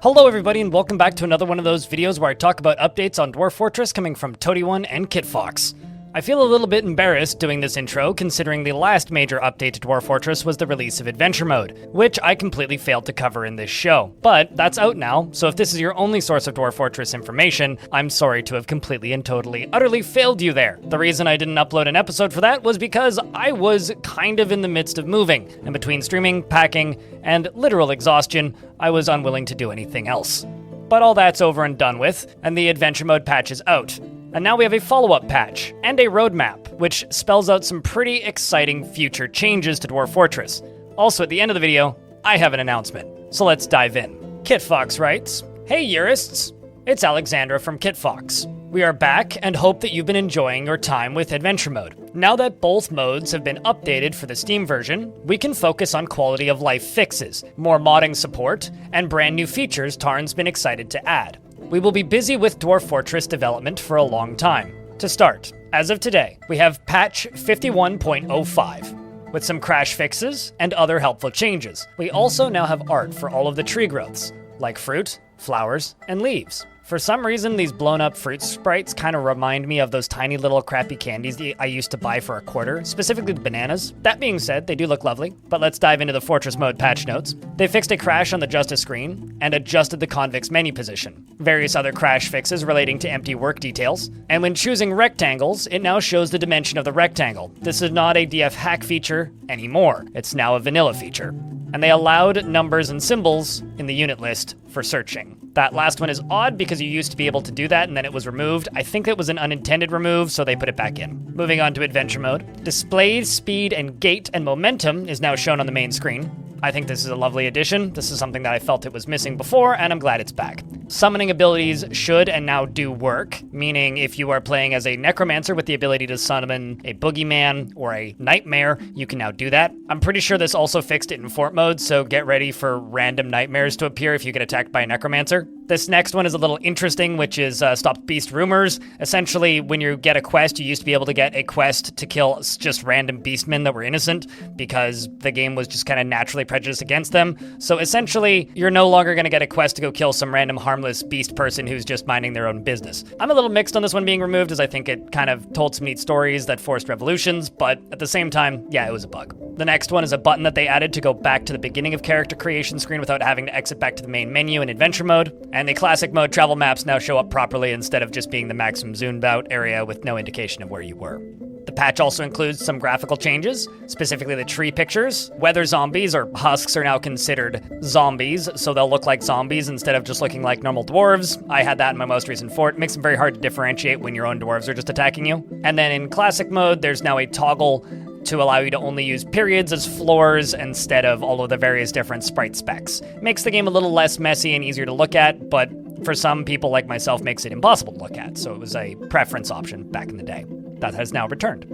Hello everybody and welcome back to another one of those videos where I talk about updates on Dwarf Fortress coming from Toady1 and KitFox. I feel a little bit embarrassed doing this intro considering the last major update to Dwarf Fortress was the release of Adventure Mode, which I completely failed to cover in this show. But that's out now, so if this is your only source of Dwarf Fortress information, I'm sorry to have completely and totally, utterly failed you there. The reason I didn't upload an episode for that was because I was kind of in the midst of moving, and between streaming, packing, and literal exhaustion, I was unwilling to do anything else. But all that's over and done with, and the Adventure Mode patch is out. And now we have a follow-up patch, and a roadmap, which spells out some pretty exciting future changes to Dwarf Fortress. Also, at the end of the video, I have an announcement, so let's dive in. KitFox writes, "Hey Yurists, it's Alexandra from KitFox. We are back and hope that you've been enjoying your time with Adventure Mode. Now that both modes have been updated for the Steam version, we can focus on quality of life fixes, more modding support, and brand new features Tarn's been excited to add. We will be busy with Dwarf Fortress development for a long time. To start, as of today, we have patch 51.05, with some crash fixes and other helpful changes. We also now have art for all of the tree growths, like fruit, flowers, and leaves. For some reason, these blown up fruit sprites kind of remind me of those tiny little crappy candies that I used to buy for a quarter, specifically the bananas. That being said, they do look lovely, but let's dive into the Fortress Mode patch notes. They fixed a crash on the Justice screen and adjusted the convict's menu position. Various other crash fixes relating to empty work details. And when choosing rectangles, it now shows the dimension of the rectangle. This is not a DF hack feature anymore. It's now a vanilla feature. And they allowed numbers and symbols in the unit list for searching. That last one is odd because you used to be able to do that and then it was removed. I think it was an unintended remove, so they put it back in. Moving on to Adventure Mode. Display, speed, and gait and momentum is now shown on the main screen. I think this is a lovely addition. This is something that I felt it was missing before, and I'm glad it's back. Summoning abilities should and now do work, meaning if you are playing as a necromancer with the ability to summon a boogeyman or a nightmare, you can now do that. I'm pretty sure this also fixed it in fort mode, so get ready for random nightmares to appear if you get attacked by a necromancer. This next one is a little interesting, which is Stop Beast Rumors. Essentially, when you get a quest, you used to be able to get a quest to kill just random beastmen that were innocent, because the game was just kind of naturally prejudiced against them. So essentially, you're no longer going to get a quest to go kill some random harmless beast person who's just minding their own business. I'm a little mixed on this one being removed, as I think it kind of told some neat stories that forced revolutions, but at the same time, yeah, it was a bug. The next one is a button that they added to go back to the beginning of character creation screen without having to exit back to the main menu in Adventure Mode. And the classic mode travel maps now show up properly instead of just being the maximum zoomed out area with no indication of where you were. The patch also includes some graphical changes, specifically the tree pictures. Weather zombies, or husks, are now considered zombies, so they'll look like zombies instead of just looking like normal dwarves. I had that in my most recent fort. It makes them very hard to differentiate when your own dwarves are just attacking you. And then in classic mode, there's now a toggle to allow you to only use periods as floors instead of all of the various different sprite specs. Makes the game a little less messy and easier to look at, but for some people like myself makes it impossible to look at, so it was a preference option back in the day. That has now returned.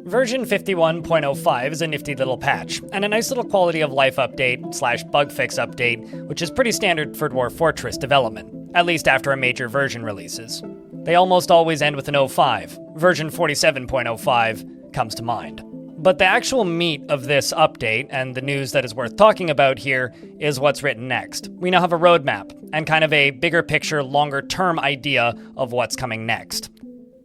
Version 51.05 is a nifty little patch, and a nice little quality of life update slash bug fix update, which is pretty standard for Dwarf Fortress development, at least after a major version releases. They almost always end with an 05. Version 47.05 comes to mind. But the actual meat of this update, and the news that is worth talking about here, is what's written next. We now have a roadmap, and kind of a bigger picture, longer term idea of what's coming next.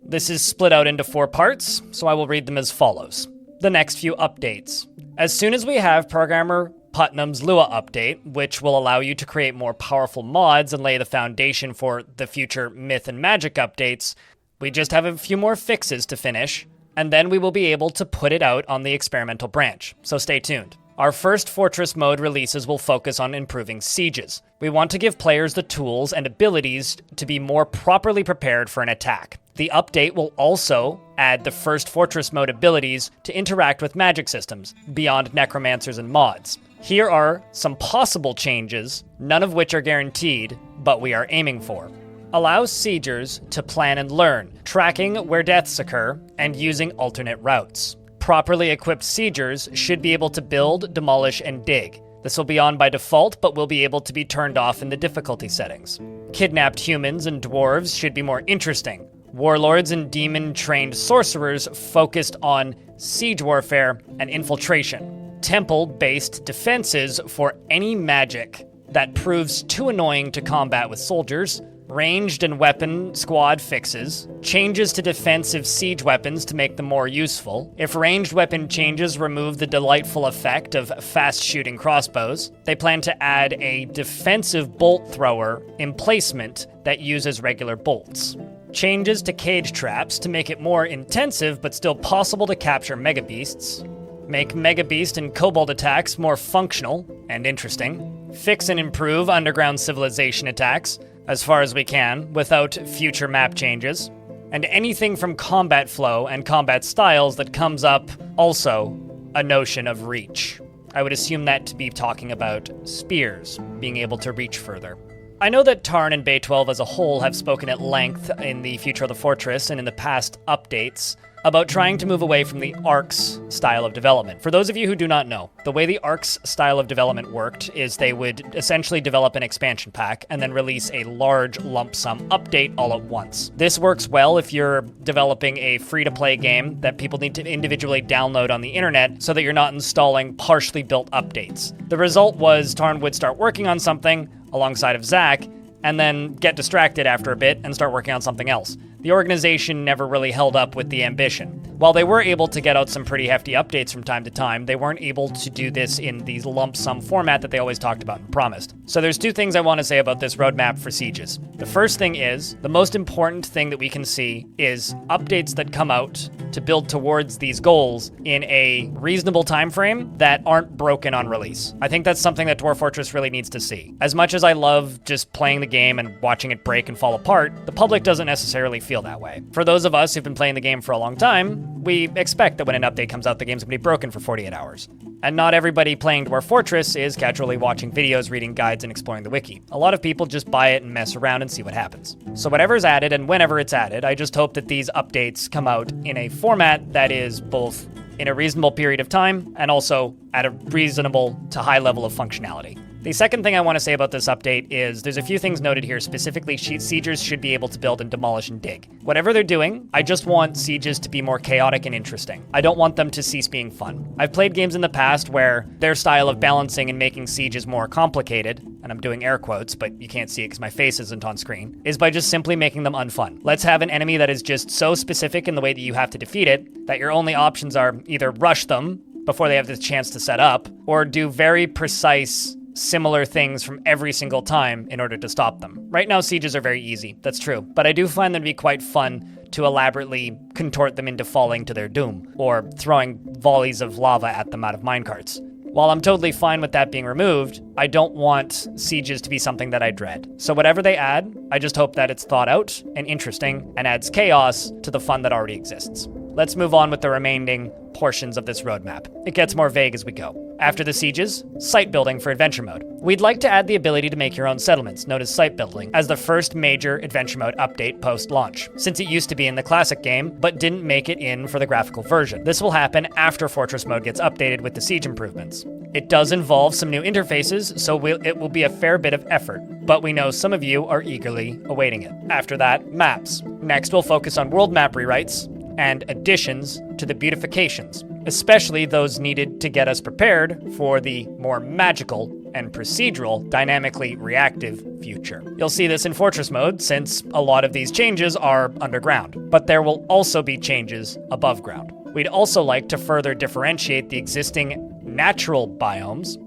This is split out into 4 parts, so I will read them as follows. The next few updates. As soon as we have Programmer Putnam's Lua update, which will allow you to create more powerful mods and lay the foundation for the future Myth and Magic updates, we just have a few more fixes to finish, and then we will be able to put it out on the experimental branch, so stay tuned. Our first Fortress Mode releases will focus on improving sieges. We want to give players the tools and abilities to be more properly prepared for an attack. The update will also add the first Fortress Mode abilities to interact with magic systems, beyond necromancers and mods. Here are some possible changes, none of which are guaranteed, but we are aiming for. Allows siegers to plan and learn, tracking where deaths occur, and using alternate routes. Properly equipped siegers should be able to build, demolish, and dig. This will be on by default, but will be able to be turned off in the difficulty settings. Kidnapped humans and dwarves should be more interesting. Warlords and demon-trained sorcerers focused on siege warfare and infiltration. temple-based defenses for any magic that proves too annoying to combat with soldiers, ranged and weapon squad fixes, changes to defensive siege weapons to make them more useful. If ranged weapon changes remove the delightful effect of fast-shooting crossbows, they plan to add a defensive bolt thrower emplacement that uses regular bolts. Changes to cage traps to make it more intensive but still possible to capture mega beasts. Make mega beast and kobold attacks more functional and interesting. Fix and improve underground civilization attacks, as far as we can, without future map changes. And anything from combat flow and combat styles that comes up, also a notion of reach. I would assume that to be talking about spears, being able to reach further. I know that Tarn and Bay 12 as a whole have spoken at length in the Future of the Fortress and in the past updates about trying to move away from the ARC's style of development. For those of you who do not know, the way the ARC's style of development worked is they would essentially develop an expansion pack and then release a large lump sum update all at once. This works well if you're developing a free-to-play game that people need to individually download on the internet so that you're not installing partially built updates. The result was Tarn would start working on something alongside of Zach and then get distracted after a bit and start working on something else. The organization never really held up with the ambition. While they were able to get out some pretty hefty updates from time to time, they weren't able to do this in the lump sum format that they always talked about and promised. So there's two things I want to say about this roadmap for sieges. The first thing is, the most important thing that we can see is updates that come out to build towards these goals in a reasonable time frame that aren't broken on release. I think that's something that Dwarf Fortress really needs to see. As much as I love just playing the game and watching it break and fall apart, the public doesn't necessarily feel that way. For those of us who've been playing the game for a long time, we expect that when an update comes out, the game's gonna be broken for 48 hours. And not everybody playing Dwarf Fortress is casually watching videos, reading guides, and exploring the wiki. A lot of people just buy it and mess around and see what happens. So whatever's added and whenever it's added, I just hope that these updates come out in a format that is both in a reasonable period of time and also at a reasonable to high level of functionality. The second thing I want to say about this update is there's a few things noted here. Specifically, siegers should be able to build and demolish and dig. Whatever they're doing, I just want sieges to be more chaotic and interesting. I don't want them to cease being fun. I've played games in the past where their style of balancing and making sieges more complicated, and I'm doing air quotes, but you can't see it because my face isn't on screen, is by just simply making them unfun. Let's have an enemy that is just so specific in the way that you have to defeat it that your only options are either rush them before they have the chance to set up, or do very precise similar things from every single time in order to stop them. Right now, sieges are very easy, that's true, but I do find them to be quite fun to elaborately contort them into falling to their doom, or throwing volleys of lava at them out of minecarts. While I'm totally fine with that being removed, I don't want sieges to be something that I dread. So whatever they add, I just hope that it's thought out and interesting and adds chaos to the fun that already exists. Let's move on with the remaining portions of this roadmap. It gets more vague as we go. After the sieges, site building for adventure mode. We'd like to add the ability to make your own settlements, known as site building, as the first major adventure mode update post-launch, since it used to be in the classic game, but didn't make it in for the graphical version. This will happen after Fortress mode gets updated with the siege improvements. It does involve some new interfaces, so it will be a fair bit of effort, but we know some of you are eagerly awaiting it. After that, maps. Next, we'll focus on world map rewrites and additions to the beautifications, especially those needed to get us prepared for the more magical and procedural, dynamically reactive future. You'll see this in Fortress mode, since a lot of these changes are underground, but there will also be changes above ground. We'd also like to further differentiate the existing natural biomes,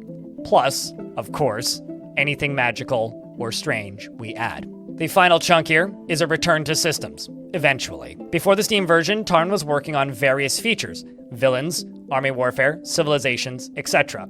plus, of course, anything magical or strange we add. The final chunk here is a return to systems, eventually. Before the Steam version, Tarn was working on various features: villains, army warfare, civilizations, etc.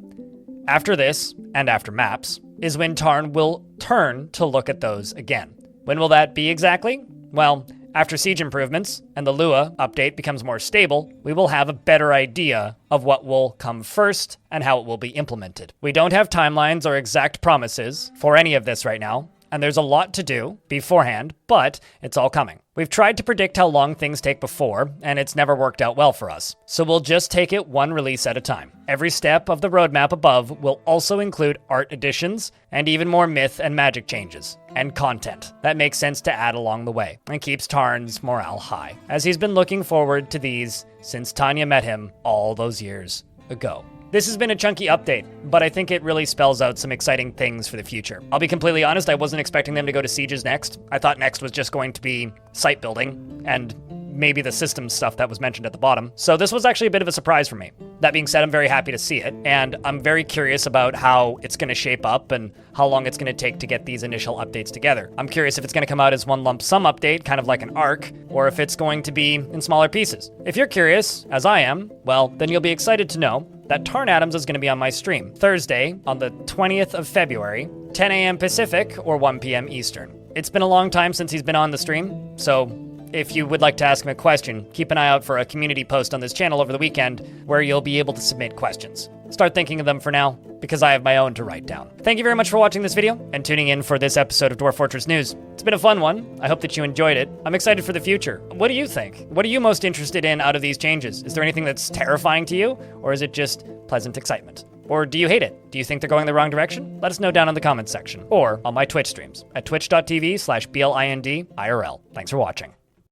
After this, and after maps, is when Tarn will turn to look at those again. When will that be exactly? Well, after siege improvements and the Lua update becomes more stable, we will have a better idea of what will come first and how it will be implemented. We don't have timelines or exact promises for any of this right now, and there's a lot to do beforehand, but it's all coming. We've tried to predict how long things take before, and it's never worked out well for us. So we'll just take it one release at a time. Every step of the roadmap above will also include art additions, and even more myth and magic changes, and content that makes sense to add along the way, and keeps Tarn's morale high, as he's been looking forward to these since Tanya met him all those years ago. This has been a chunky update, but I think it really spells out some exciting things for the future. I'll be completely honest, I wasn't expecting them to go to Sieges next. I thought next was just going to be site building, and maybe the systems stuff that was mentioned at the bottom. So this was actually a bit of a surprise for me. That being said, I'm very happy to see it, and I'm very curious about how it's going to shape up and how long it's going to take to get these initial updates together. I'm curious if it's going to come out as one lump sum update, kind of like an arc, or if it's going to be in smaller pieces. If you're curious, as I am, well, then you'll be excited to know that Tarn Adams is going to be on my stream Thursday on the 20th of February, 10 a.m. Pacific or 1 p.m. Eastern. It's been a long time since he's been on the stream, so if you would like to ask him a question, keep an eye out for a community post on this channel over the weekend where you'll be able to submit questions. Start thinking of them for now, because I have my own to write down. Thank you very much for watching this video and tuning in for this episode of Dwarf Fortress News. It's been a fun one. I hope that you enjoyed it. I'm excited for the future. What do you think? What are you most interested in out of these changes? Is there anything that's terrifying to you, or is it just pleasant excitement? Or do you hate it? Do you think they're going the wrong direction? Let us know down in the comments section, or on my Twitch streams at twitch.tv/blindIRL. Thanks for watching.